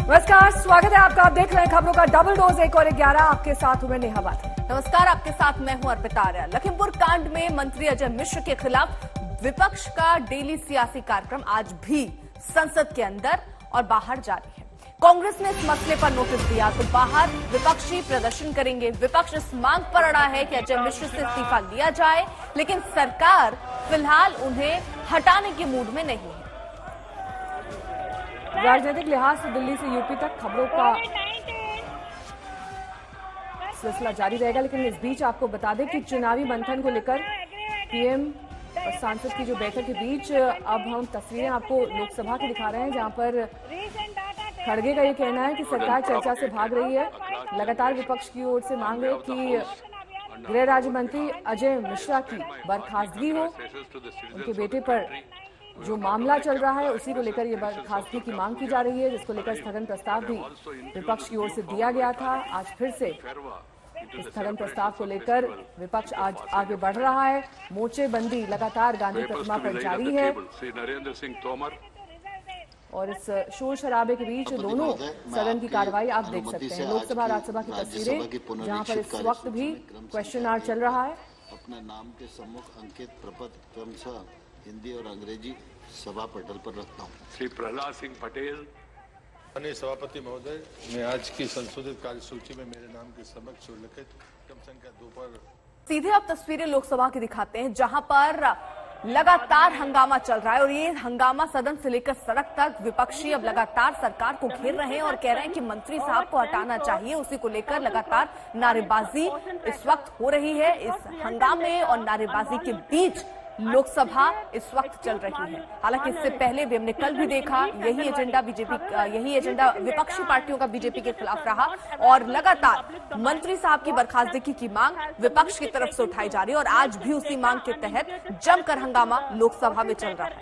नमस्कार, स्वागत है आपका। आप देख रहे हैं खबरों का डबल डोज 1 और 11। आपके साथ हूं मैं नेहा बाथी। नमस्कार, आपके साथ मैं हूं अर्पिता आर्या। लखीमपुर कांड में मंत्री अजय मिश्र के खिलाफ विपक्ष का डेली सियासी कार्यक्रम आज भी संसद के अंदर और बाहर जारी है। कांग्रेस ने इस मसले पर नोटिस दिया तो बाहर विपक्षी प्रदर्शन करेंगे। विपक्ष इस मांग पर अड़ा है कि अजय मिश्र से इस्तीफा लिया जाए, लेकिन सरकार फिलहाल उन्हें हटाने के मूड में नहीं है। राजनीतिक लिहाज से दिल्ली से यूपी तक खबरों का सिलसिला जारी रहेगा, लेकिन इस बीच आपको बता दें कि चुनावी मंथन को लेकर पीएम और सांसद की जो बैठक के बीच अब हम तस्वीरें आपको लोकसभा की दिखा रहे हैं, जहां पर खड़गे का ये कहना है कि सरकार चर्चा से भाग रही है। लगातार विपक्ष की ओर से मांग है कि गृह राज्य मंत्री अजय मिश्रा की बर्खास्तगी हो। उनके बेटे पर जो मामला चल रहा है उसी को लेकर ये बर्खास्तगी की मांग की जा रही है, जिसको लेकर स्थगन प्रस्ताव भी विपक्ष की ओर से दिया गया था। आज फिर से स्थगन प्रस्ताव को लेकर विपक्ष आज आगे बढ़ रहा है। मोर्चेबंदी लगातार गांधी प्रतिमा पर जारी है और इस शोर शराबे के बीच दोनों सदन की कार्रवाई आप देख सकते हैं। लोकसभा राज्यसभा की तस्वीरें, जहां पर इस वक्त भी क्वेश्चन आवर चल रहा है। अपने नाम के सम्मुख अंकित प्रपत्र क्रमशः हिंदी और अंग्रेजी सभा पटल पर रखता हूँ। श्री प्रहलाद सिंह पटेल। माननीय सभापति महोदय, मैं आज की संशोधित कार्यसूची में मेरे नाम के समक्ष उल्लिखित क्रम संख्या 2 पर सीधे आप तस्वीरें लोकसभा की दिखाते हैं, जहां पर लगातार हंगामा चल रहा है और ये हंगामा सदन से लेकर सड़क तक विपक्षी अब लगातार सरकार को घेर रहे हैं और कह रहे हैं कि मंत्री साहब को हटाना चाहिए। उसी को लेकर लगातार नारेबाजी इस वक्त हो रही है। इस हंगामे और नारेबाजी के बीच लोकसभा इस वक्त चल रही है। हालांकि इससे पहले भी हमने कल भी देखा यही एजेंडा विपक्षी पार्टियों का बीजेपी के खिलाफ रहा और लगातार मंत्री साहब की बर्खास्तगी की मांग विपक्ष की तरफ से उठाई जा रही है और आज भी उसी मांग के तहत जमकर हंगामा लोकसभा में चल रहा है।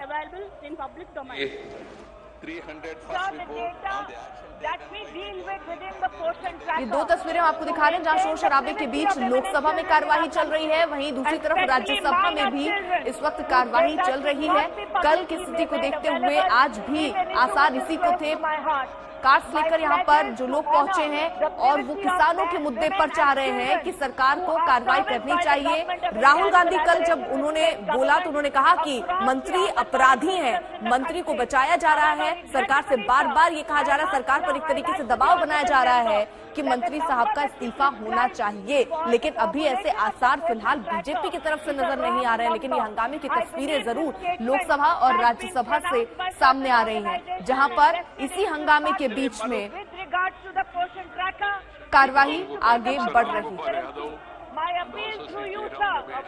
ये 2 तस्वीरें हम आपको दिखा रहे हैं जहां शोर शराबे के बीच लोकसभा में कार्यवाही चल रही है, वहीं दूसरी तरफ राज्यसभा में भी इस वक्त कार्यवाही चल रही है। कल की स्थिति को देखते हुए आज भी आसार इसी को थे। कार्ड्स लेकर यहाँ पर जो लोग पहुंचे हैं और वो किसानों के मुद्दे पर चाह रहे हैं कि सरकार को कार्रवाई करनी चाहिए। राहुल गांधी कल जब उन्होंने बोला तो उन्होंने कहा कि मंत्री अपराधी हैं, मंत्री को बचाया जा रहा है। सरकार से बार बार ये कहा जा रहा है, सरकार पर एक तरीके से दबाव बनाया जा रहा है कि मंत्री साहब का इस्तीफा होना चाहिए, लेकिन अभी ऐसे आसार फिलहाल बीजेपी की तरफ से नजर नहीं आ रहे हैं। लेकिन ये हंगामे की तस्वीरें जरूर लोकसभा और राज्यसभा से सामने आ रही हैं, जहां पर इसी हंगामे के बीच में कार्यवाही आगे बढ़ रही है।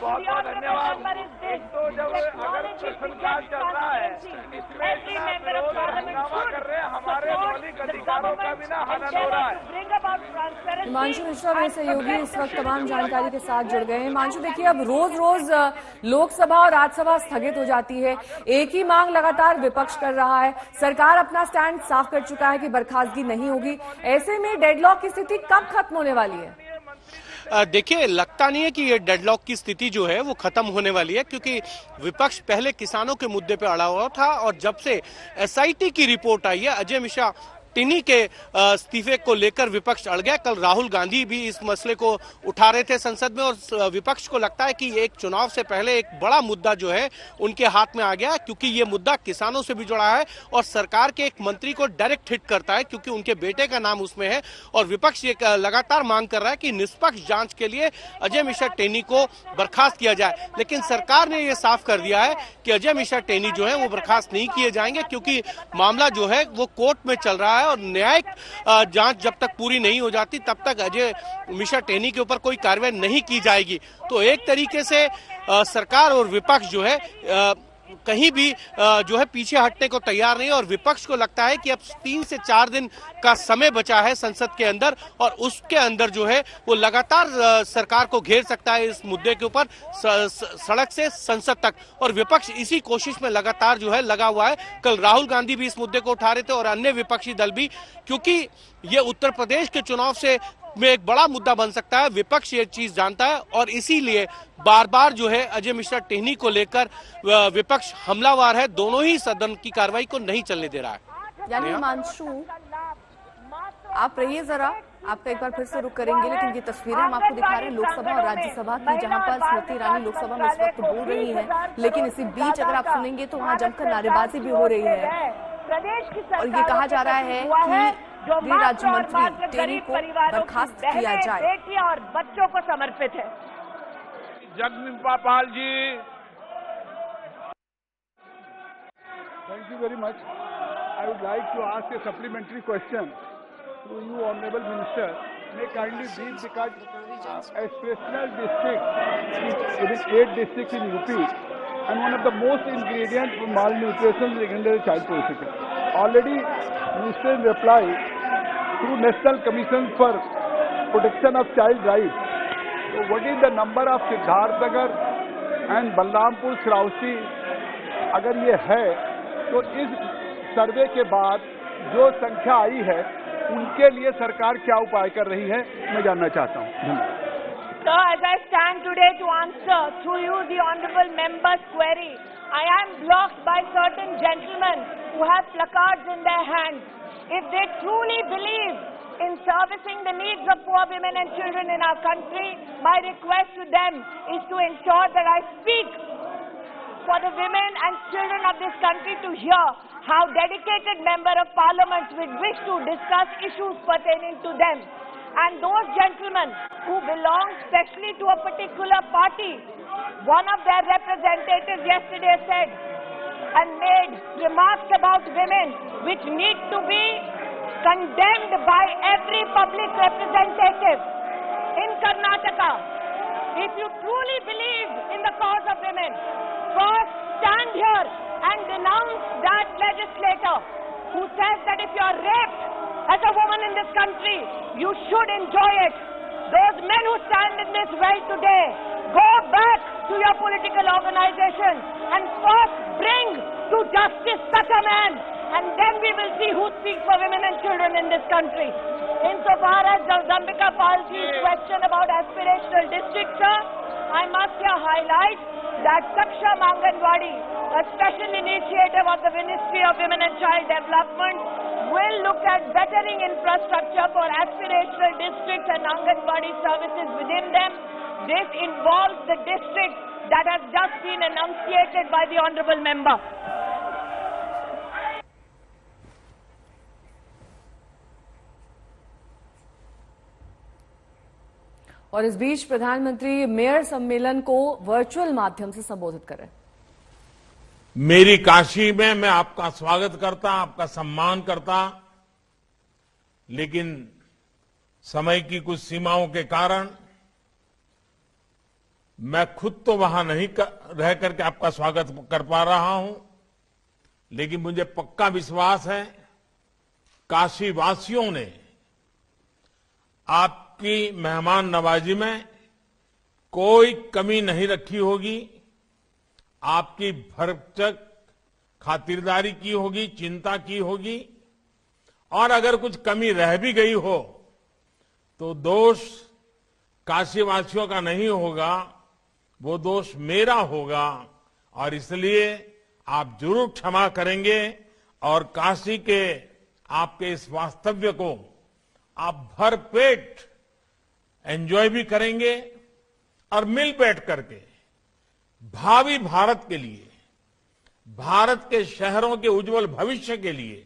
बहुत बहुत धन्यवाद। तो जब अगर सरकार चल रहा है, हंगामा कर रहे हैं, हमारे मौलिक अधिकारों का भी ना हनन हो रहा है। हिमांशु मिश्रा मेरे सहयोगी इस वक्त तमाम जानकारी के साथ जुड़ गए हैं। हिमांशु, देखिए अब रोज रोज लोकसभा और राज्यसभा स्थगित हो जाती है, एक ही मांग लगातार विपक्ष कर रहा है। सरकार अपना स्टैंड साफ कर चुका है कि बर्खास्तगी नहीं होगी। ऐसे में डेडलॉक की स्थिति कब खत्म होने वाली है? देखिए, लगता नहीं है कि ये डेडलॉक की स्थिति जो है वो खत्म होने वाली है, क्योंकि विपक्ष पहले किसानों के मुद्दे पे अड़ा हुआ था और जब से एसआईटी की रिपोर्ट आई है अजय मिश्रा टिनी के इस्तीफे को लेकर विपक्ष अड़ गया। कल राहुल गांधी भी इस मसले को उठा रहे थे संसद में और विपक्ष को लगता है कि एक चुनाव से पहले एक बड़ा मुद्दा जो है उनके हाथ में आ गया, क्योंकि ये मुद्दा किसानों से भी जुड़ा है और सरकार के एक मंत्री को डायरेक्ट हिट करता है, क्योंकि उनके बेटे का नाम उसमें है। और विपक्ष ये लगातार मांग कर रहा है कि निष्पक्ष जांच के लिए अजय मिश्रा टेनी को बर्खास्त किया जाए, लेकिन सरकार ने यह साफ कर दिया है कि अजय मिश्रा टेनी जो है वो बर्खास्त नहीं किए जाएंगे, क्योंकि मामला जो है वो कोर्ट में चल रहा है और न्यायिक जांच जब तक पूरी नहीं हो जाती तब तक अजय मिश्रा टेनी के ऊपर कोई कार्रवाई नहीं की जाएगी। तो एक तरीके से सरकार और विपक्ष जो है कहीं भी जो है पीछे हटने को तैयार नहीं, और विपक्ष को लगता है कि अब 3 से 4 दिन का समय बचा है संसद के अंदर और उसके अंदर जो है वो लगातार सरकार को घेर सकता है इस मुद्दे के ऊपर सड़क से संसद तक, और विपक्ष इसी कोशिश में लगातार जो है लगा हुआ है। कल राहुल गांधी भी इस मुद्दे को उठा रहे थे और अन्य विपक्षी दल भी, क्योंकि ये उत्तर प्रदेश के चुनाव से में एक बड़ा मुद्दा बन सकता है। विपक्ष ये चीज जानता है और इसीलिए बार बार जो है अजय मिश्रा टेहनी को लेकर विपक्ष हमलावर है, दोनों ही सदन की कार्रवाई को नहीं चलने दे रहा है। यानी हिमांशु, आप रहिए जरा, आपका एक बार फिर से रुक करेंगे, लेकिन ये तस्वीरें हम आपको दिखा रहे हैं लोकसभा और राज्यसभा की, जहां पर स्मृति ईरानी लोकसभा में इस वक्त बोल रही है, लेकिन इसी बीच अगर आप सुनेंगे तो वहां जमकर नारेबाजी भी हो रही है और ये कहा जा रहा है कि गृह राज्य मंत्री टेनी को बर्खास्त किया जाए। बेटी और बच्चों को समर्पित है। Jagdambika Pal ji. Thank you very much. I would like to ask a supplementary question to you, Honorable Minister. May kindly brief because aspirational district, even 8 districts in UP, and one of the most ingredient for malnutrition is secondary child pornography. Already, Minister in reply through National Commission for Protection of Child Rights. So, what is the number of Siddharthnagar and Balrampur, Srausi? अगर ये है तो इस सर्वे के बाद जो संख्या आई है उनके लिए सरकार क्या उपाय कर रही है, मैं जानना चाहता हूं। So as I stand today to answer through you the honourable member's query, I am blocked by certain gentlemen who have placards in their hands. If they truly believe in servicing the needs of poor women and children in our country, my request to them is to ensure that I speak for the women and children of this country to hear how dedicated member of parliament would wish to discuss issues pertaining to them. And those gentlemen who belong specially to a particular party, one of their representatives yesterday said and made remarks about women which need to be condemned by every public representative in Karnataka. If you truly believe in the cause of women, first stand here and denounce that legislator who says that if you are raped as a woman in this country, you should enjoy it. Those men who stand in this well today, go back to your political organization and first bring to justice such a man, and then we will see who speaks for women and children in this country. Insofar as Jagdambika Palji's question about aspirational districts, sir, I must here highlight that Saksham Anganwadi, a special initiative of the Ministry of Women and Child Development, will look at bettering infrastructure for aspirational districts and Anganwadi services within them. This involves the district that has just been enunciated by the honourable member. और इस बीच प्रधानमंत्री mayor सम्मेलन को virtual माध्यम से संबोधित कर रहे हैं। मेरी काशी में मैं आपका स्वागत करता, आपका सम्मान करता, लेकिन समय की कुछ सीमाओं के कारण मैं खुद तो वहां नहीं रह करके आपका स्वागत कर पा रहा हूं, लेकिन मुझे पक्का विश्वास है काशी वासियों ने आपकी मेहमान नवाजी में कोई कमी नहीं रखी होगी, आपकी भरचक खातिरदारी की होगी, चिंता की होगी, और अगर कुछ कमी रह भी गई हो तो दोष काशीवासियों का नहीं होगा, वो दोष मेरा होगा, और इसलिए आप जरूर क्षमा करेंगे और काशी के आपके इस वास्तव्य को आप भरपेट एंजॉय भी करेंगे और मिल बैठ करके भावी भारत के लिए, भारत के शहरों के उज्जवल भविष्य के लिए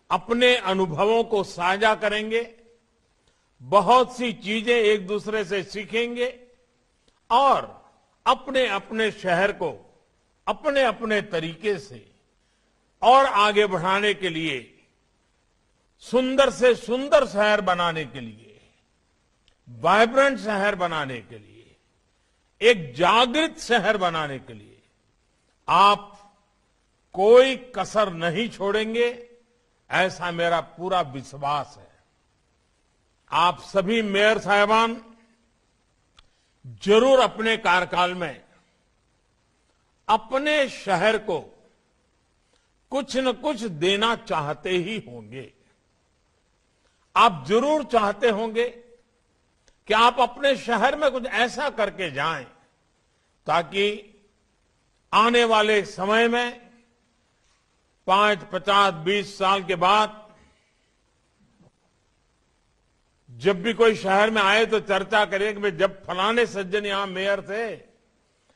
अपने अनुभवों को साझा करेंगे, बहुत सी चीजें एक दूसरे से सीखेंगे और अपने अपने शहर को अपने अपने तरीके से और आगे बढ़ाने के लिए, सुंदर से सुंदर शहर बनाने के लिए, वाइब्रेंट शहर बनाने के लिए, एक जागृत शहर बनाने के लिए आप कोई कसर नहीं छोड़ेंगे, ऐसा मेरा पूरा विश्वास है। आप सभी मेयर साहिबान जरूर अपने कार्यकाल में अपने शहर को कुछ न कुछ देना चाहते ही होंगे। आप जरूर चाहते होंगे कि आप अपने शहर में कुछ ऐसा करके जाएं ताकि आने वाले समय में 5, 50, 20 साल के बाद जब भी कोई शहर में आए तो चर्चा करें कि भाई जब फलाने सज्जन यहां मेयर थे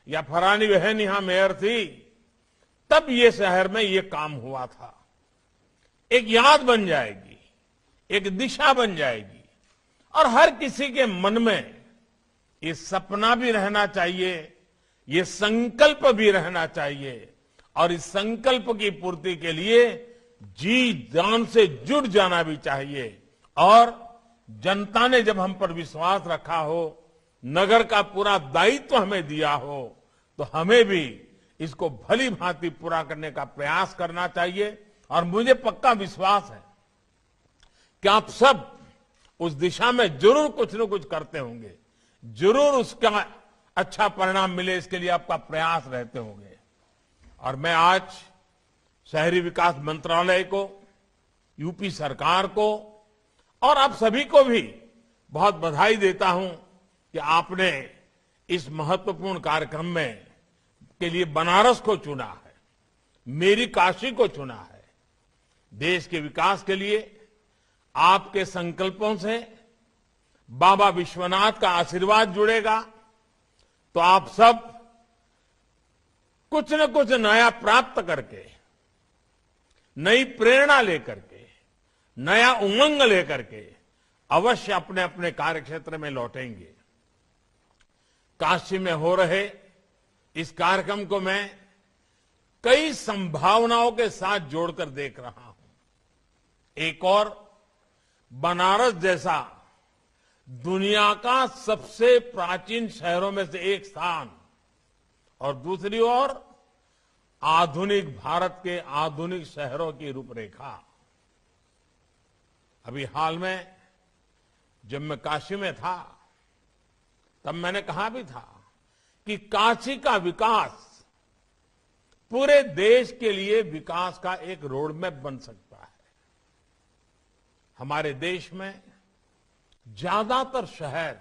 या फलानी बहन यहां मेयर थी, तब ये शहर में ये काम हुआ था। एक याद बन जाएगी, एक दिशा बन जाएगी, और हर किसी के मन में ये सपना भी रहना चाहिए, ये संकल्प भी रहना चाहिए, और इस संकल्प की पूर्ति के लिए जी जान से जुट जाना भी चाहिए। और जनता ने जब हम पर विश्वास रखा हो, नगर का पूरा दायित्व हमें दिया हो, तो हमें भी इसको भली भांति पूरा करने का प्रयास करना चाहिए। और मुझे पक्का विश्वास है कि आप सब उस दिशा में जरूर कुछ न कुछ करते होंगे, जरूर उसका अच्छा परिणाम मिले, इसके लिए आपका प्रयास रहते होंगे। और मैं आज शहरी विकास मंत्रालय को, यूपी सरकार को और आप सभी को भी बहुत बधाई देता हूं कि आपने इस महत्वपूर्ण कार्यक्रम में के लिए बनारस को चुना है, मेरी काशी को चुना है। देश के विकास के लिए आपके संकल्पों से बाबा विश्वनाथ का आशीर्वाद जुड़ेगा, तो आप सब कुछ न कुछ नया प्राप्त करके, नई प्रेरणा लेकर के, नया उमंग लेकर के अवश्य अपने अपने कार्यक्षेत्र में लौटेंगे। काशी में हो रहे इस कार्यक्रम को मैं कई संभावनाओं के साथ जोड़कर देख रहा हूं। एक और बनारस जैसा दुनिया का सबसे प्राचीन शहरों में से एक स्थान, और दूसरी ओर आधुनिक भारत के आधुनिक शहरों की रूपरेखा। अभी हाल में जब मैं काशी में था, तब मैंने कहा भी था कि काशी का विकास पूरे देश के लिए विकास का एक रोड मैप बन सकता है। हमारे देश में ज्यादातर शहर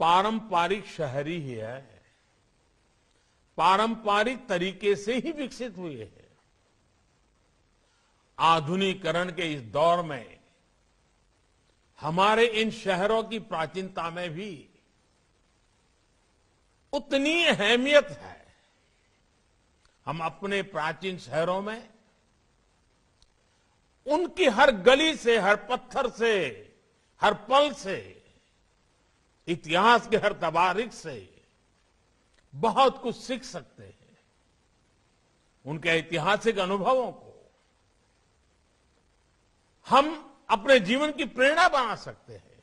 पारंपरिक शहर ही है, पारंपरिक तरीके से ही विकसित हुए हैं। आधुनिकीकरण के इस दौर में हमारे इन शहरों की प्राचीनता में भी उतनी अहमियत है। हम अपने प्राचीन शहरों में उनकी हर गली से, हर पत्थर से, हर पल से, इतिहास के हर तवारीख से बहुत कुछ सीख सकते हैं। उनके ऐतिहासिक अनुभवों को हम अपने जीवन की प्रेरणा बना सकते हैं।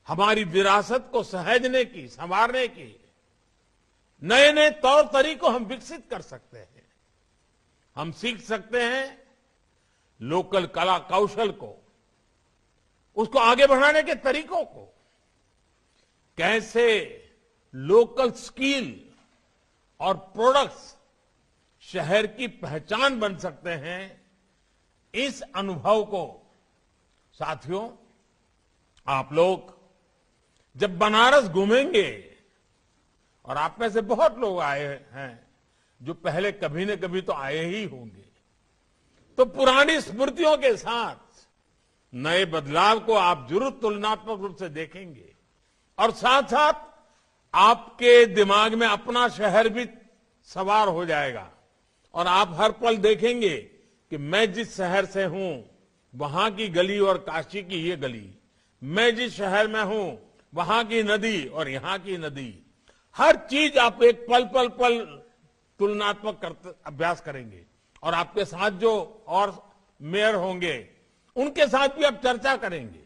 हमारी विरासत को सहेजने की, संवारने की नए नए तौर तरीकों हम विकसित कर सकते हैं। हम सीख सकते हैं लोकल कला कौशल को, उसको आगे बढ़ाने के तरीकों को, कैसे लोकल स्किल और प्रोडक्ट्स शहर की पहचान बन सकते हैं। इस अनुभव को साथियों, आप लोग जब बनारस घूमेंगे, और आप में से बहुत लोग आए हैं जो पहले कभी न कभी तो आए ही होंगे, तो पुरानी स्मृतियों के साथ नए बदलाव को आप जरूर तुलनात्मक रूप से देखेंगे, और साथ साथ आपके दिमाग में अपना शहर भी सवार हो जाएगा, और आप हर पल देखेंगे कि मैं जिस शहर से हूं वहां की गली और काशी की ये गली, मैं जिस शहर में हूं वहां की नदी और यहां की नदी, हर चीज आप एक पल पल पल तुलनात्मक अभ्यास करेंगे। और आपके साथ जो और मेयर होंगे उनके साथ भी आप चर्चा करेंगे,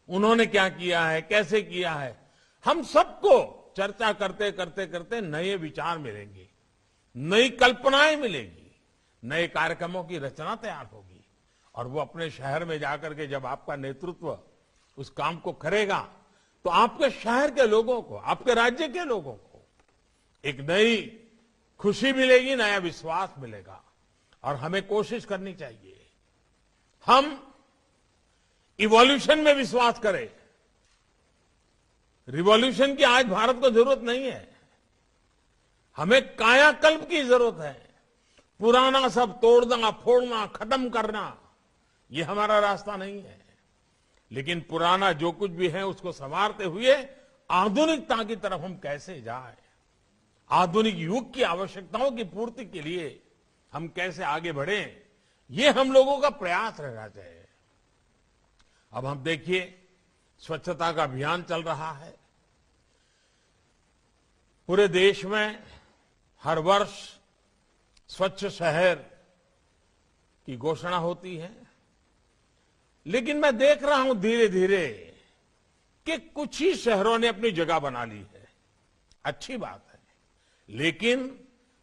उन्होंने क्या किया है, कैसे किया है। हम सबको चर्चा करते करते करते नए विचार मिलेंगे, नई कल्पनाएं मिलेगी, नए कार्यक्रमों की रचना तैयार होगी, और वो अपने शहर में जाकर के जब आपका नेतृत्व उस काम को करेगा, तो आपके शहर के लोगों को, आपके राज्य के लोगों को एक नई खुशी मिलेगी, नया विश्वास मिलेगा। और हमें कोशिश करनी चाहिए हम इवोल्यूशन में विश्वास करें। रिवॉल्यूशन की आज भारत को जरूरत नहीं है, हमें कायाकल्प की जरूरत है। पुराना सब तोड़ना, फोड़ना, खत्म करना, ये हमारा रास्ता नहीं है। लेकिन पुराना जो कुछ भी है उसको संवारते हुए आधुनिकता की तरफ हम कैसे जाएं, आधुनिक युग की आवश्यकताओं की पूर्ति के लिए हम कैसे आगे बढ़ें, ये हम लोगों का प्रयास रहना चाहिए। अब हम देखिए, स्वच्छता का अभियान चल रहा है पूरे देश में। हर वर्ष स्वच्छ शहर की घोषणा होती है, लेकिन मैं देख रहा हूं धीरे धीरे कि कुछ ही शहरों ने अपनी जगह बना ली है। अच्छी बात है, लेकिन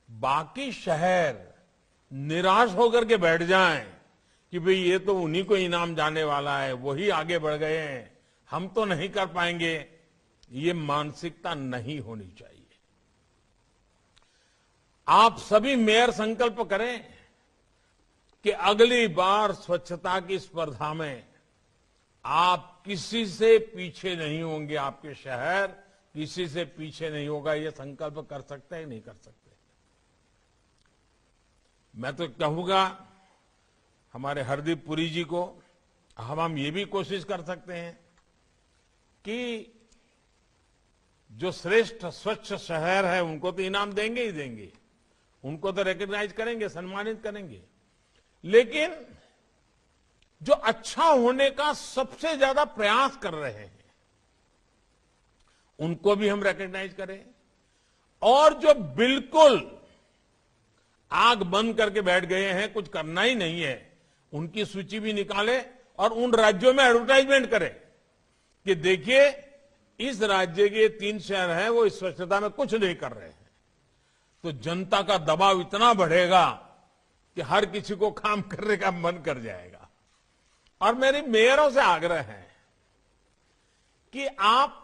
बाकी शहर निराश होकर के बैठ जाएं कि भाई ये तो उन्हीं को इनाम जाने वाला है, वही आगे बढ़ गए हैं, हम तो नहीं कर पाएंगे, ये मानसिकता नहीं होनी चाहिए। आप सभी मेयर संकल्प करें कि अगली बार स्वच्छता की स्पर्धा में आप किसी से पीछे नहीं होंगे, आपके शहर किसी से पीछे नहीं होगा। ये संकल्प कर सकते हैं, नहीं कर सकते? मैं तो कहूंगा हमारे हरदीप पुरी जी को, हम ये भी कोशिश कर सकते हैं कि जो श्रेष्ठ स्वच्छ शहर है उनको तो इनाम देंगे ही देंगे, उनको तो रिकॉग्नाइज करेंगे, सम्मानित करेंगे, लेकिन जो अच्छा होने का सबसे ज्यादा प्रयास कर रहे हैं उनको भी हम रिकॉग्नाइज करें, और जो बिल्कुल आग बंद करके बैठ गए हैं, कुछ करना ही नहीं है, उनकी सूची भी निकाले और उन राज्यों में एडवर्टाइजमेंट करें कि देखिए इस राज्य के 3 शहर हैं वो इस स्वच्छता में कुछ नहीं कर रहे हैं। तो जनता का दबाव इतना बढ़ेगा कि हर किसी को काम करने का मन कर जाएगा। और मेरी मेयरों से आग्रह है कि आप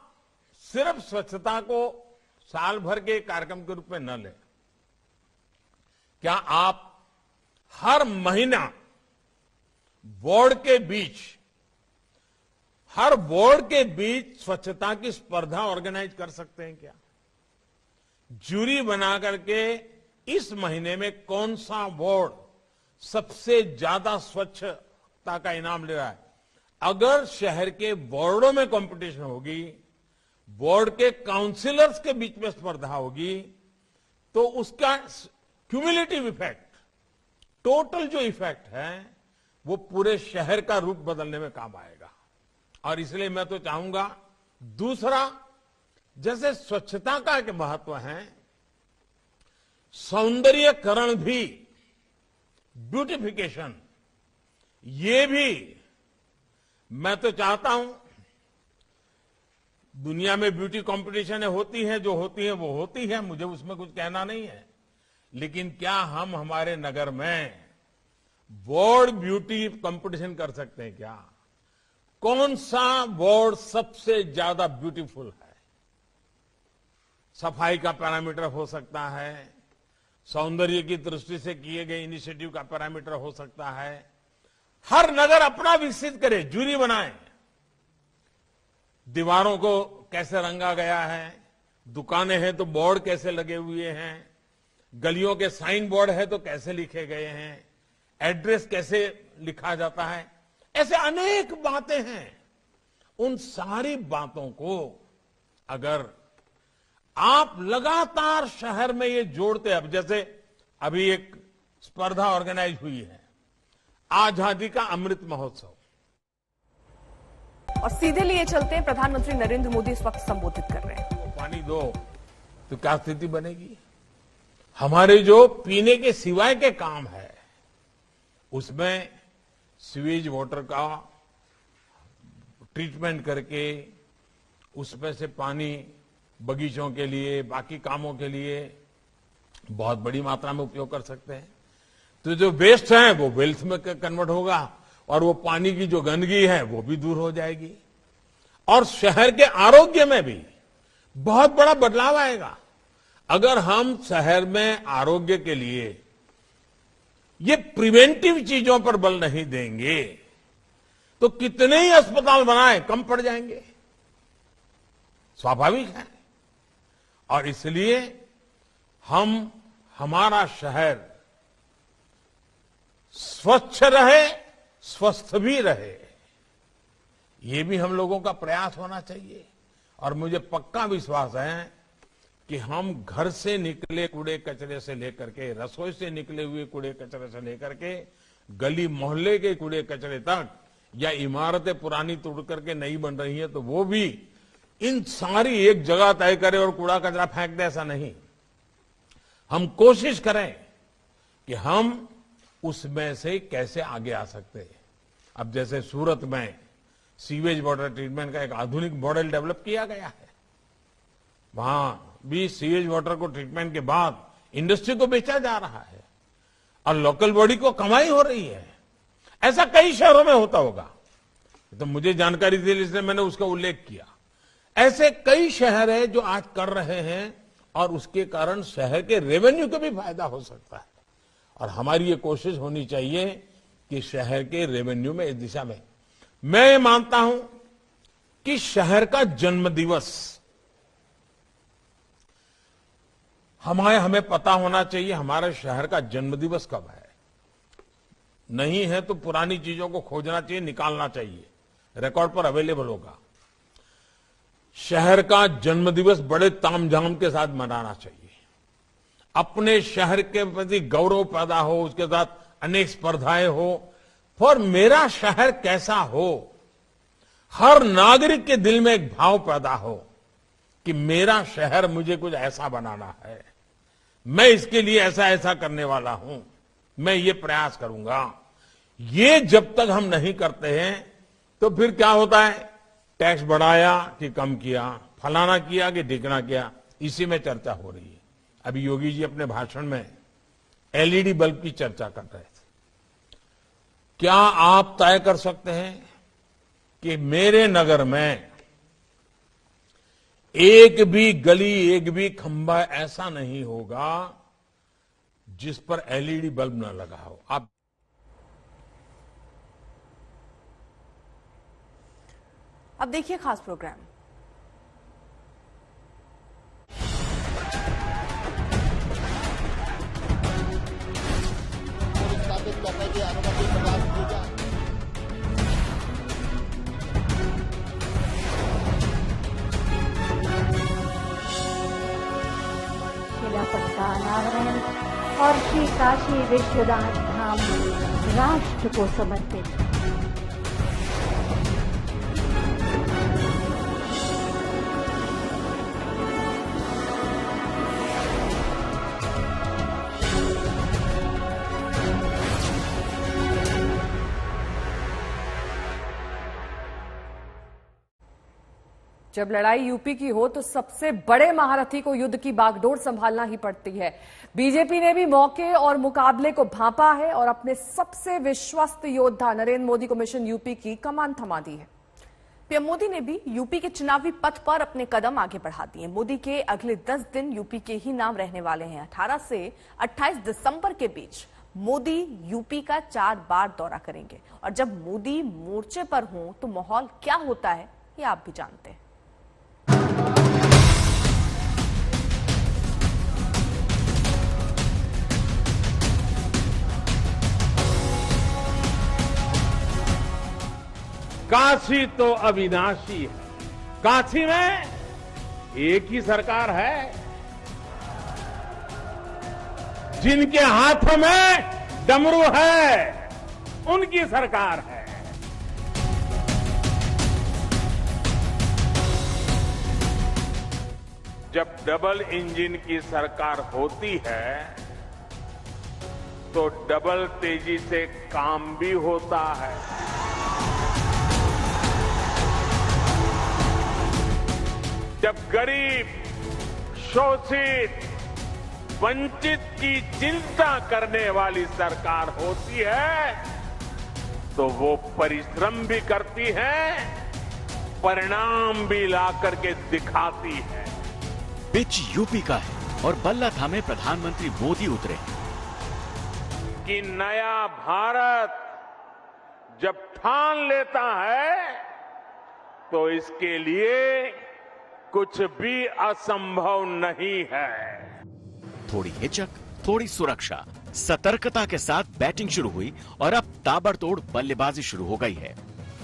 सिर्फ स्वच्छता को साल भर के कार्यक्रम के रूप में न लें। क्या आप हर महीना वार्ड के बीच स्वच्छता की स्पर्धा ऑर्गेनाइज कर सकते हैं क्या? जूरी बना करके इस महीने में कौन सा वार्ड सबसे ज्यादा स्वच्छता का इनाम ले रहा है, अगर शहर के वार्डों में कंपटीशन होगी, वार्ड के काउंसिलर्स के बीच में स्पर्धा होगी, तो उसका क्यूमुलेटिव इफेक्ट, टोटल जो इफेक्ट है वो पूरे शहर का रूप बदलने में काम आएगा। और इसलिए मैं तो चाहूंगा, दूसरा, जैसे स्वच्छता का एक महत्व है, सौंदर्यकरण भी, ब्यूटिफिकेशन, ये भी मैं तो चाहता हूं। दुनिया में ब्यूटी कंपटीशन होती है, जो होती है वो होती है, मुझे उसमें कुछ कहना नहीं है, लेकिन क्या हम हमारे नगर में वार्ड ब्यूटी कंपटीशन कर सकते हैं क्या? कौन सा वार्ड सबसे ज्यादा ब्यूटीफुल है? सफाई का पैरामीटर हो सकता है, सौंदर्य की दृष्टि से किए गए इनिशिएटिव का पैरामीटर हो सकता है। हर नगर अपना विकसित करे, जूरी बनाए, दीवारों को कैसे रंगा गया है, दुकानें हैं तो बोर्ड कैसे लगे हुए हैं, गलियों के साइन बोर्ड है तो कैसे लिखे गए हैं, एड्रेस कैसे लिखा जाता है, ऐसे अनेक बातें हैं। उन सारी बातों को अगर आप लगातार शहर में ये जोड़ते, अब जैसे अभी एक स्पर्धा ऑर्गेनाइज हुई है, आजादी का अमृत महोत्सव, और सीधे लिए चलते हैं, प्रधानमंत्री नरेंद्र मोदी इस वक्त संबोधित कर रहे हैं। पानी दो तो क्या स्थिति बनेगी? हमारे जो पीने के सिवाय के काम है उसमें सीवेज वाटर का ट्रीटमेंट करके उसमें से पानी बगीचों के लिए, बाकी कामों के लिए बहुत बड़ी मात्रा में उपयोग कर सकते हैं। तो जो वेस्ट है वो वेल्थ में कन्वर्ट होगा और वो पानी की जो गंदगी है वो भी दूर हो जाएगी, और शहर के आरोग्य में भी बहुत बड़ा बदलाव आएगा। अगर हम शहर में आरोग्य के लिए ये प्रिवेंटिव चीजों पर बल नहीं देंगे तो कितने ही अस्पताल बनाए, कम पड़ जाएंगे, स्वाभाविक है। और इसलिए हमारा शहर स्वच्छ रहे, स्वस्थ भी रहे, ये भी हम लोगों का प्रयास होना चाहिए। और मुझे पक्का विश्वास है कि हम घर से निकले कूड़े कचरे से लेकर के, रसोई से निकले हुए कूड़े कचरे से लेकर के, गली मोहल्ले के कूड़े कचरे तक, या इमारतें पुरानी तोड़ करके नई बन रही हैं तो वो भी, इन सारी एक जगह तय करें और कूड़ा कचरा फेंक दे, ऐसा नहीं। हम कोशिश करें कि हम उसमें से कैसे आगे आ सकते हैं। अब जैसे सूरत में सीवेज वाटर ट्रीटमेंट का एक आधुनिक मॉडल डेवलप किया गया है, वहां भी सीवेज वाटर को ट्रीटमेंट के बाद इंडस्ट्री को बेचा जा रहा है और लोकल बॉडी को कमाई हो रही है। ऐसा कई शहरों में होता होगा, तो मुझे जानकारी थी इसलिए मैंने उसका उल्लेख किया। ऐसे कई शहर है जो आज कर रहे हैं और उसके कारण शहर के रेवेन्यू को भी फायदा हो सकता है। और हमारी ये कोशिश होनी चाहिए कि शहर के रेवेन्यू में, इस दिशा में मैं मानता हूं कि शहर का जन्मदिवस हमें पता होना चाहिए हमारे शहर का जन्मदिवस कब है। नहीं है तो पुरानी चीजों को खोजना चाहिए, निकालना चाहिए, रिकॉर्ड पर अवेलेबल होगा। शहर का जन्मदिवस बड़े तामझाम के साथ मनाना चाहिए। अपने शहर के प्रति गौरव पैदा हो, उसके साथ अनेक स्पर्धाएं हो, और मेरा शहर कैसा हो, हर नागरिक के दिल में एक भाव पैदा हो कि मेरा शहर मुझे कुछ ऐसा बनाना है, मैं इसके लिए ऐसा ऐसा करने वाला हूं, मैं ये प्रयास करूंगा। ये जब तक हम नहीं करते हैं तो फिर क्या होता है, टैक्स बढ़ाया कि कम किया, फलाना किया कि ढिकना किया, इसी में चर्चा हो रही है। अभी योगी जी अपने भाषण में एलईडी बल्ब की चर्चा कर रहे थे। क्या आप तय कर सकते हैं कि मेरे नगर में एक भी गली, एक भी खंभा ऐसा नहीं होगा जिस पर एलईडी बल्ब न लगा हो? आप अब देखिए खास प्रोग्राम। स्थापित करने की अनुमति प्रदान की जाए। शिलापट्टा अनावरण और श्री काशी विश्वनाथ धाम राष्ट्र को समर्पित। जब लड़ाई यूपी की हो तो सबसे बड़े महारथी को युद्ध की बागडोर संभालना ही पड़ती है। बीजेपी ने भी मौके और मुकाबले को भांपा है और अपने सबसे विश्वस्त योद्धा नरेंद्र मोदी को मिशन यूपी की कमान थमा दी है। पीएम मोदी ने भी यूपी के चुनावी पथ पर अपने कदम आगे बढ़ा दिए। मोदी के अगले 10 दिन यूपी के ही नाम रहने वाले हैं। 18 से 28 दिसंबर के बीच मोदी यूपी का 4 बार दौरा करेंगे और जब मोदी मोर्चे पर हों तो माहौल क्या होता है ये आप भी जानते हैं। काशी तो अविनाशी है। काशी में एक ही सरकार है। जिनके हाथों में डमरू है उनकी सरकार है। जब डबल इंजन की सरकार होती है तो डबल तेजी से काम भी होता है। जब गरीब, शोषित, वंचित की चिंता करने वाली सरकार होती है तो वो परिश्रम भी करती है, परिणाम भी ला करके दिखाती है। पिच यूपी का है और बल्ला थामे प्रधानमंत्री मोदी उतरे कि नया भारत जब ठान लेता है तो इसके लिए कुछ भी असंभव नहीं है। थोड़ी हिचक, थोड़ी सुरक्षा, सतर्कता के साथ बैटिंग शुरू हुई और अब ताबड़तोड़ बल्लेबाजी शुरू हो गई है।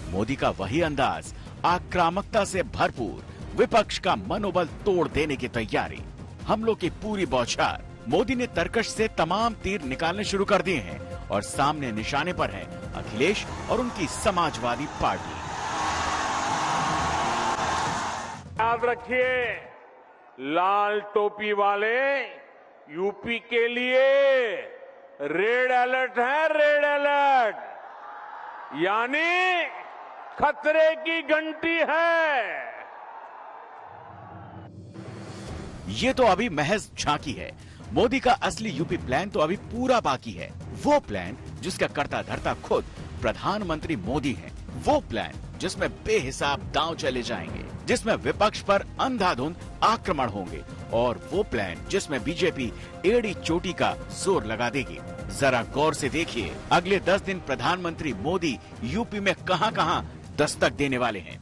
मोदी का वही अंदाज, आक्रामकता से भरपूर, विपक्ष का मनोबल तोड़ देने की तैयारी, हमलों की पूरी बौछार। मोदी ने तरकश से तमाम तीर निकालने शुरू कर दिए हैं और सामने निशाने पर है अखिलेश और उनकी समाजवादी पार्टी। याद रखिए, लाल टोपी वाले यूपी के लिए रेड अलर्ट है, रेड अलर्ट, यानी खतरे की घंटी है। ये तो अभी महज झांकी है। मोदी का असली यूपी प्लान तो अभी पूरा बाकी है। वो प्लान जिसका कर्ता धर्ता खुद प्रधानमंत्री मोदी हैं। वो प्लान जिसमें बेहिसाब दांव चले जाएंगे, जिसमें विपक्ष पर अंधाधुंध आक्रमण होंगे, और वो प्लान जिसमें बीजेपी एड़ी चोटी का जोर लगा देगी। जरा गौर से देखिए, अगले 10 दिन प्रधानमंत्री मोदी यूपी में कहां-कहां दस्तक देने वाले हैं।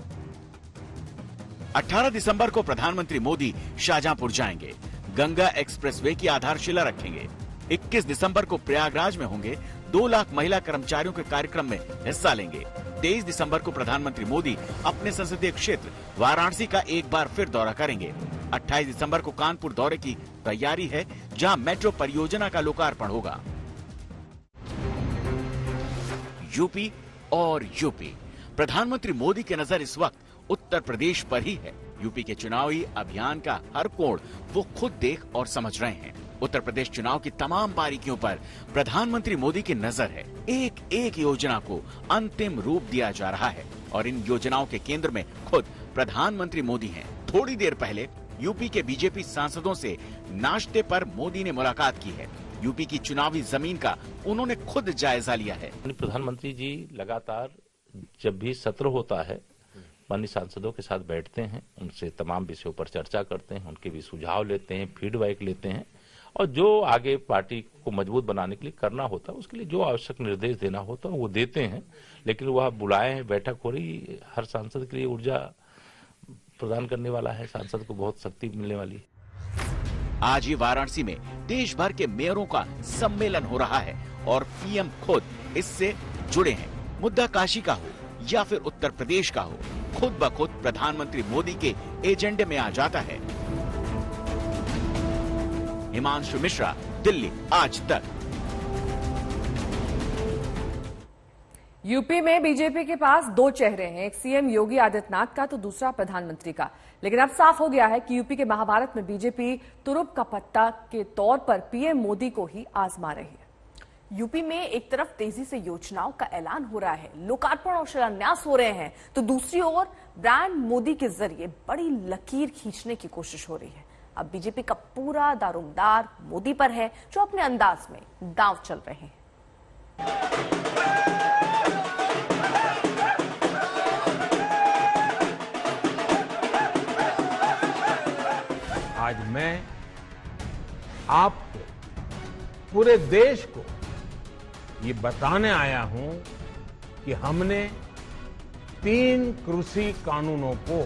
18 दिसंबर को प्रधानमंत्री मोदी शाहजहांपुर जाएंगे, गंगा एक्सप्रेसवे की आधारशिला रखेंगे। 21 दिसंबर को प्रयागराज में होंगे, 2 लाख महिला कर्मचारियों के कार्यक्रम में हिस्सा लेंगे। 23 दिसंबर को प्रधानमंत्री मोदी अपने संसदीय क्षेत्र वाराणसी का एक बार फिर दौरा करेंगे। 28 दिसंबर को कानपुर दौरे की तैयारी है, जहां मेट्रो परियोजना का लोकार्पण होगा। यूपी और यूपी, प्रधानमंत्री मोदी की नजर इस वक्त उत्तर प्रदेश पर ही है। यूपी के चुनावी अभियान का हर कोण वो खुद देख और समझ रहे हैं। उत्तर प्रदेश चुनाव की तमाम बारीकियों पर प्रधानमंत्री मोदी की नजर है। एक एक योजना को अंतिम रूप दिया जा रहा है और इन योजनाओं के केंद्र में खुद प्रधानमंत्री मोदी हैं। थोड़ी देर पहले यूपी के बीजेपी सांसदों से नाश्ते पर मोदी ने मुलाकात की है। यूपी की चुनावी जमीन का उन्होंने खुद जायजा लिया है। प्रधानमंत्री जी लगातार जब भी सत्र होता है, माननीय सांसदों के साथ बैठते हैं, उनसे तमाम विषयों पर चर्चा करते हैं, उनके भी सुझाव लेते हैं, फीडबैक लेते हैं, और जो आगे पार्टी को मजबूत बनाने के लिए करना होता है, उसके लिए जो आवश्यक निर्देश देना होता है वो देते हैं। लेकिन वह बुलाए हैं, बैठक हो रही, हर सांसद के लिए ऊर्जा प्रदान करने वाला है, सांसद को बहुत शक्ति मिलने वाली है। आज ही वाराणसी में देश भर के मेयरों का सम्मेलन हो रहा है और पीएम खुद इससे जुड़े हैं। मुद्दा काशी का हो या फिर उत्तर प्रदेश का हो, खुद ब खुद प्रधानमंत्री मोदी के एजेंडे में आ जाता है। हिमांशु मिश्रा, दिल्ली, आज तक। यूपी में बीजेपी के पास 2 चेहरे हैं, एक सीएम योगी आदित्यनाथ का तो दूसरा प्रधानमंत्री का। लेकिन अब साफ हो गया है कि यूपी के महाभारत में बीजेपी तुरुप का पत्ता के तौर पर पीएम मोदी को ही आजमा रही है। यूपी में एक तरफ तेजी से योजनाओं का ऐलान हो रहा है, लोकार्पण और शिलान्यास हो रहे हैं, तो दूसरी ओर ब्रांड मोदी के जरिए बड़ी लकीर खींचने की कोशिश हो रही है। अब बीजेपी का पूरा दारोमदार मोदी पर है, जो अपने अंदाज में दांव चल रहे हैं। आज मैं आपको, पूरे देश को ये बताने आया हूं कि हमने 3 कृषि कानूनों को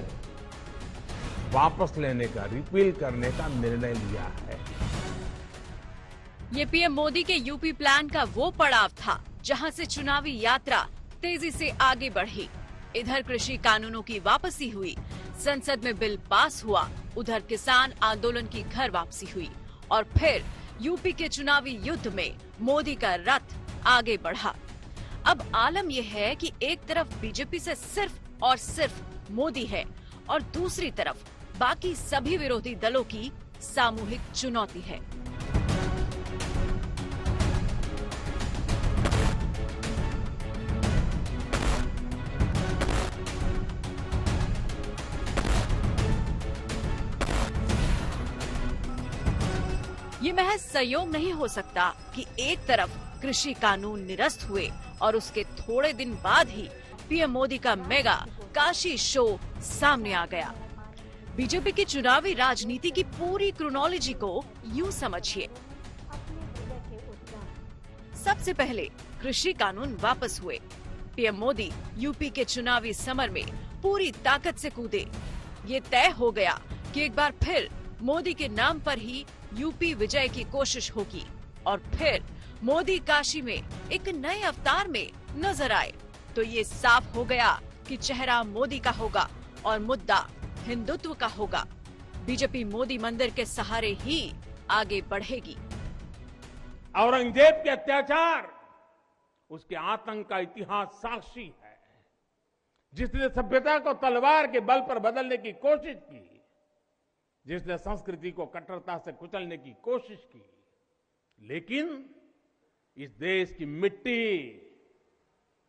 वापस लेने का, रिपील करने का निर्णय लिया है। ये पीएम मोदी के यूपी प्लान का वो पड़ाव था जहां से चुनावी यात्रा तेजी से आगे बढ़ी। इधर कृषि कानूनों की वापसी हुई, संसद में बिल पास हुआ, उधर किसान आंदोलन की घर वापसी हुई, और फिर यूपी के चुनावी युद्ध में मोदी का रथ आगे बढ़ा। अब आलम यह है कि एक तरफ बीजेपी से सिर्फ और सिर्फ मोदी है और दूसरी तरफ बाकी सभी विरोधी दलों की सामूहिक चुनौती है। ये महज संयोग नहीं हो सकता कि एक तरफ कृषि कानून निरस्त हुए और उसके थोड़े दिन बाद ही पीएम मोदी का मेगा काशी शो सामने आ गया। बीजेपी की चुनावी राजनीति की पूरी क्रोनोलॉजी को यूं समझिए। सबसे पहले कृषि कानून वापस हुए, पीएम मोदी यूपी के चुनावी समर में पूरी ताकत से कूदे। ये तय हो गया कि एक बार फिर मोदी के नाम पर ही यूपी विजय की कोशिश होगी, और फिर मोदी काशी में एक नए अवतार में नजर आए। तो ये साफ हो गया कि चेहरा मोदी का होगा और मुद्दा हिंदुत्व का होगा। बीजेपी मोदी मंदिर के सहारे ही आगे बढ़ेगी। औरंगजेब के अत्याचार, उसके आतंक का इतिहास साक्षी है। जिसने सभ्यता को तलवार के बल पर बदलने की कोशिश की, जिसने संस्कृति को कट्टरता से कुचलने की कोशिश की, लेकिन इस देश की मिट्टी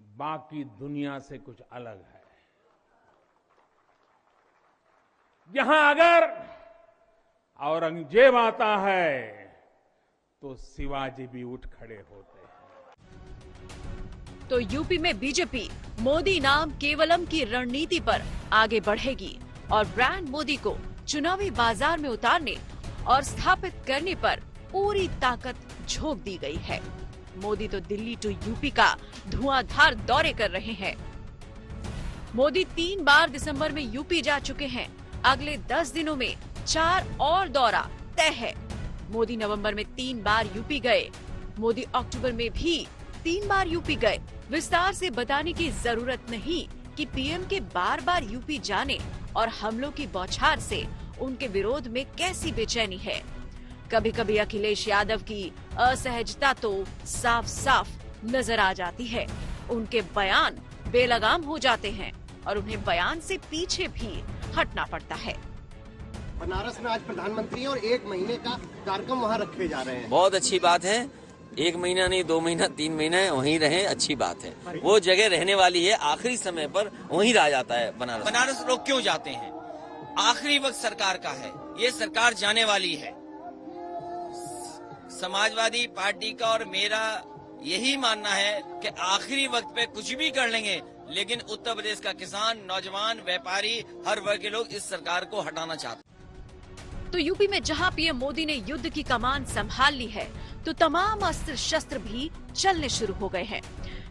बाकी दुनिया से कुछ अलग है। यहां अगर औरंगजेब आता है तो शिवाजी भी उठ खड़े होते हैं। तो यूपी में बीजेपी मोदी नाम केवलम की रणनीति पर आगे बढ़ेगी और ब्रांड मोदी को चुनावी बाजार में उतारने और स्थापित करने पर पूरी ताकत झोंक दी गई है। मोदी तो दिल्ली टू यूपी का धुआंधार दौरे कर रहे हैं। मोदी 3 बार दिसंबर में यूपी जा चुके हैं। अगले 10 दिनों में 4 और दौरा तय है। मोदी नवंबर में 3 बार यूपी गए। मोदी अक्टूबर में भी 3 बार यूपी गए। विस्तार से बताने की जरूरत नहीं कि पीएम के बार बार यूपी जाने और हमलों की बौछार से उनके विरोध में कैसी बेचैनी है। कभी कभी अखिलेश यादव की असहजता तो साफ साफ नजर आ जाती है। उनके बयान बेलगाम हो जाते हैं और उन्हें बयान से पीछे भी हटना पड़ता है। बनारस में आज प्रधानमंत्री और 1 महीने का कार्यक्रम वहाँ रखे जा रहे हैं। बहुत अच्छी बात है। 1 महीना नहीं, 2 महीना, 3 महीना वहीं रहे, अच्छी बात है। वो जगह रहने वाली है, आखिरी समय पर वहीं रह जाता है बनारस। बनारस लोग क्यों जाते हैं? आखिरी वक्त सरकार का है, ये सरकार जाने वाली है। समाजवादी पार्टी का और मेरा यही मानना है कि आखिरी वक्त पे कुछ भी कर लेंगे, लेकिन उत्तर प्रदेश का किसान, नौजवान, व्यापारी, हर वर्ग के लोग इस सरकार को हटाना चाहते हैं। तो यूपी में जहां पीएम मोदी ने युद्ध की कमान संभाल ली है, तो तमाम अस्त्र शस्त्र भी चलने शुरू हो गए हैं।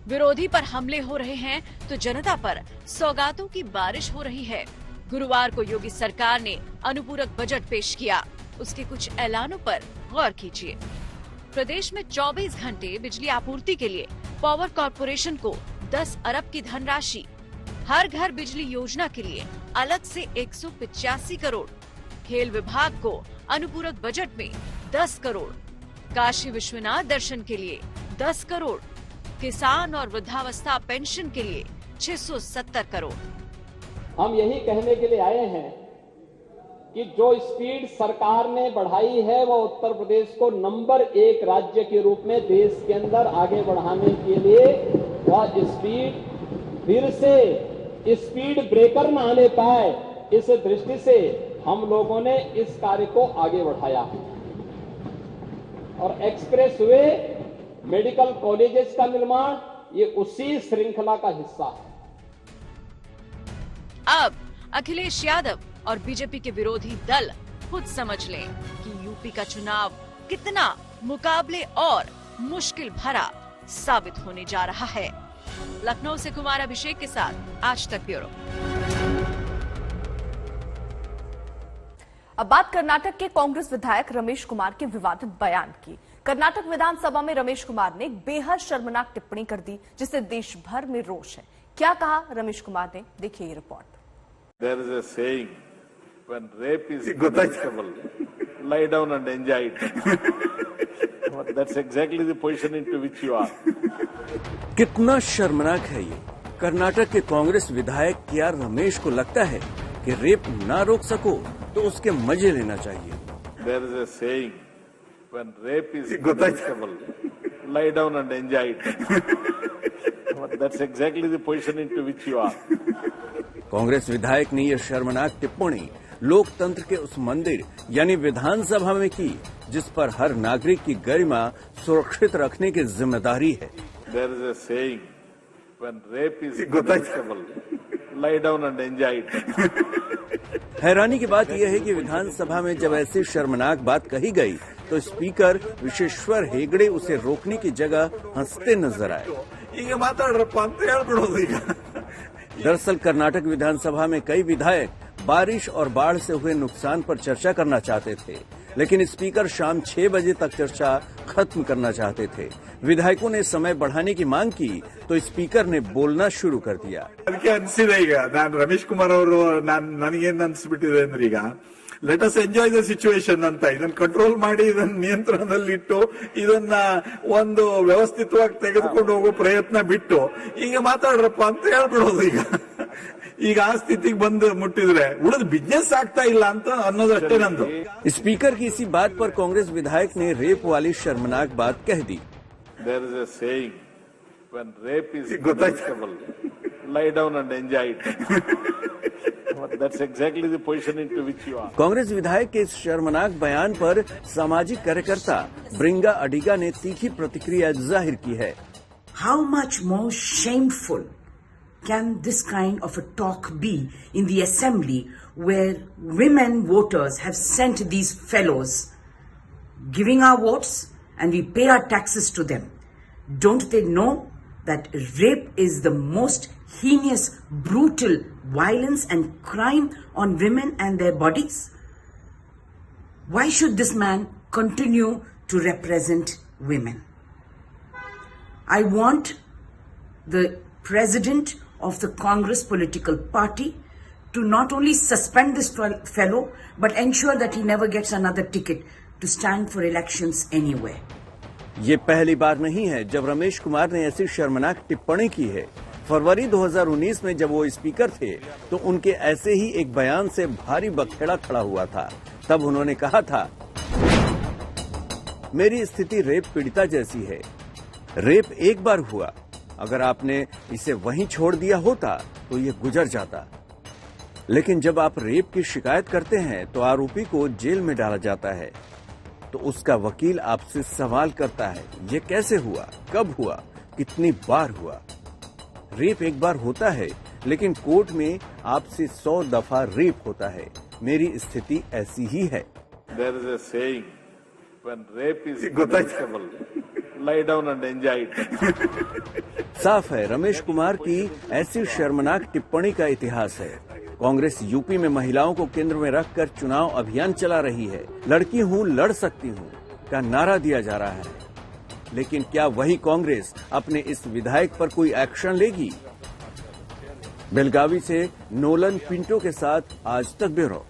विरोधी पर हमले हो रहे हैं तो जनता पर सौगातों की बारिश हो रही है। गुरुवार को योगी सरकार ने अनुपूरक बजट पेश किया। उसके कुछ ऐलानों पर गौर कीजिए। प्रदेश में 24 घंटे बिजली आपूर्ति के लिए पावर कॉर्पोरेशन को 10 अरब की धनराशि, हर घर बिजली योजना के लिए अलग से 185 करोड़, खेल विभाग को अनुपूरक बजट में 10 करोड़, काशी विश्वनाथ दर्शन के लिए 10 करोड़, किसान और वृद्धावस्था पेंशन के लिए 670 करोड़। हम यही कहने के लिए आए हैं कि जो स्पीड सरकार ने बढ़ाई है वो उत्तर प्रदेश को नंबर 1 राज्य के रूप में देश के अंदर आगे बढ़ाने के लिए वह स्पीड फिर से स्पीड ब्रेकर न आने पाए, इस दृष्टि से हम लोगों ने इस कार्य को आगे बढ़ाया है। और एक्सप्रेस वे, मेडिकल कॉलेजेस का निर्माण, ये उसी श्रृंखला का हिस्सा है। अब अखिलेश यादव और बीजेपी के विरोधी दल खुद समझ लें कि यूपी का चुनाव कितना मुकाबले और मुश्किल भरा साबित होने जा रहा है। लखनऊ से कुमार अभिषेक के साथ आज तक ब्यूरो। अब बात कर्नाटक के कांग्रेस विधायक रमेश कुमार के विवादित बयान की। कर्नाटक विधानसभा में रमेश कुमार ने एक बेहद शर्मनाक टिप्पणी कर दी, जिससे देश भर में रोष है। क्या कहा रमेश कुमार ने, देखिए ये report. There is a saying, when rape is punishable, lie down and enjoy it. That's exactly the position into which you are. कितना शर्मनाक है ये। कर्नाटक के कांग्रेस विधायक के रमेश को लगता है कि रेप ना रोक सको तो उसके मजे लेना चाहिए। There is a saying, when rape is punishable, lie down and enjoy it. That's exactly the position into which you are. Congress विधायक ने यह शर्मनाक टिप्पणी लोकतंत्र के उस मंदिर यानी विधानसभा में की जिस पर हर नागरिक की गरिमा सुरक्षित रखने की जिम्मेदारी है। There is a saying, when rape is punishable, lie down and enjoy it. हैरानी की बात यह है कि विधानसभा में जब ऐसी शर्मनाक बात कही गई तो स्पीकर विशेश्वर हेगड़े उसे रोकने की जगह हंसते नजर आए। दरअसल कर्नाटक विधानसभा में कई विधायक बारिश और बाढ़ से हुए नुकसान पर चर्चा करना चाहते थे, लेकिन स्पीकर शाम 6 बजे तक चर्चा खत्म करना चाहते थे। विधायकों ने समय बढ़ाने की मांग की तो स्पीकर ने बोलना शुरू कर दिया। ಅದಕ್ಕೆ ಅನಿಸಿದೆ ಈಗ ನಾನು ರಮೇಶ್ ಕುಮಾರ್ ಅವರು ನನಗೇನು ಅನಿಸ್ಬಿಟ್ಟಿದೆ ಅಂದ್ರೆ ಈಗ let us enjoy the situation ಅಂತ ಇದನ್ನ ಕಂಟ್ರೋಲ್ ಮಾಡಿ ಇದನ್ನ ನಿಯಂತ್ರಣದಲ್ಲಿಟ್ಟು ಇದನ್ನ ಒಂದು ವ್ಯವಸ್ಥಿತವಾಗಿ ತೆಗೆದುಕೊಂಡು ಹೋಗೋ ಪ್ರಯತ್ನ ಬಿಟ್ಟು ಈಗ ಮಾತಾಡ್ರಪ್ಪ ಅಂತ ಹೇಳ್ಬಿಡೋದು ಈಗ ಆ ಸ್ಥಿತಿಗೆ ಬಂದು ಮುಟ್ಟಿದ್ರೆ ಉಳಿದ ಬಿಸ್ನೆಸ್ ಆಗ್ತಾ ಇಲ್ಲ ಅಂತ ಅನ್ನೋದಷ್ಟೇ ನಂದು। स्पीकर की इसी बात पर कांग्रेस विधायक ने रेप वाली शर्मनाक बात कह दी। There is a saying, when rape is punishable, lie down and enjoy it. That's exactly the position into which you are. Congress विधायक के इस शर्मनाक बयान पर सामाजिक कार्यकर्ता ब्रिंगा अडिगा ने तीखी प्रतिक्रिया जाहिर की है। How much more shameful can this kind of a talk be in the assembly where women voters have sent these fellows giving our votes and we pay our taxes to them? Don't they know that rape is the most heinous, brutal violence and crime on women and their bodies? Why should this man continue to represent women? I want the president of the Congress political party to not only suspend this fellow but ensure that he never gets another ticket to stand for elections anywhere. ये पहली बार नहीं है जब रमेश कुमार ने ऐसी शर्मनाक टिप्पणी की है। फरवरी 2019 में जब वो स्पीकर थे तो उनके ऐसे ही एक बयान से भारी बखेड़ा खड़ा हुआ था। तब उन्होंने कहा था, मेरी स्थिति रेप पीड़िता जैसी है। रेप एक बार हुआ, अगर आपने इसे वहीं छोड़ दिया होता तो ये गुजर जाता, लेकिन जब आप रेप की शिकायत करते हैं तो आरोपी को जेल में डाला जाता है तो उसका वकील आपसे सवाल करता है, ये कैसे हुआ, कब हुआ, कितनी बार हुआ। रेप एक बार होता है लेकिन कोर्ट में आपसे 100 दफा रेप होता है। मेरी स्थिति ऐसी ही है। There is a saying, when rape is punishable, lie down and enjoy it. साफ है रमेश कुमार की ऐसी शर्मनाक टिप्पणी का इतिहास है। कांग्रेस यूपी में महिलाओं को केंद्र में रखकर चुनाव अभियान चला रही है। लड़की हूं, लड़ सकती हूं का नारा दिया जा रहा है। लेकिन क्या वही कांग्रेस अपने इस विधायक पर कोई एक्शन लेगी? बेलगावी से नोलन पिंटो के साथ आज तक ब्यूरो।